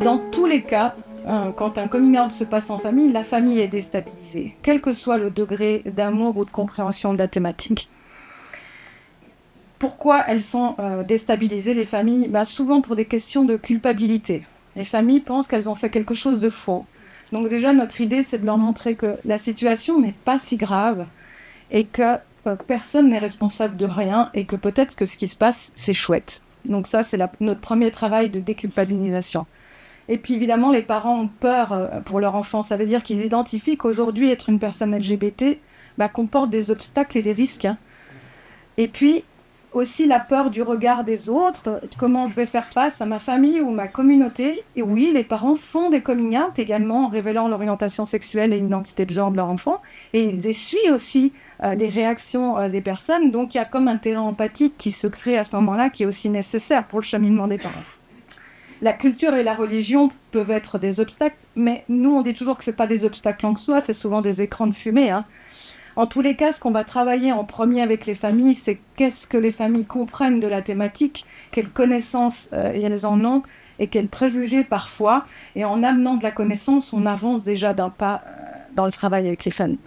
dans tous les cas, quand un coming out se passe en famille, la famille est déstabilisée, quel que soit le degré d'amour ou de compréhension de la thématique. Pourquoi elles sont déstabilisées, les familles? Souvent pour des questions de culpabilité. Les familles pensent qu'elles ont fait quelque chose de faux. Donc déjà, notre idée, c'est de leur montrer que la situation n'est pas si grave et que personne n'est responsable de rien et que peut-être que ce qui se passe, c'est chouette. Donc ça, c'est notre premier travail de déculpabilisation. Et puis évidemment, les parents ont peur pour leur enfant. Ça veut dire qu'ils identifient qu'aujourd'hui, être une personne LGBT comporte des obstacles et des risques. Et puis aussi la peur du regard des autres, comment je vais faire face à ma famille ou ma communauté. Et oui, les parents font des coming out également en révélant l'orientation sexuelle et l'identité de genre de leur enfant. Et ils essuient aussi les réactions des personnes. Donc il y a comme un terrain empathique qui se crée à ce moment-là, qui est aussi nécessaire pour le cheminement des parents. La culture et la religion peuvent être des obstacles, mais nous on dit toujours que ce n'est pas des obstacles en soi, c'est souvent des écrans de fumée. En tous les cas, ce qu'on va travailler en premier avec les familles, c'est qu'est-ce que les familles comprennent de la thématique, quelles connaissances elles en ont et quels préjugés parfois. Et en amenant de la connaissance, on avance déjà d'un pas dans le travail avec les familles.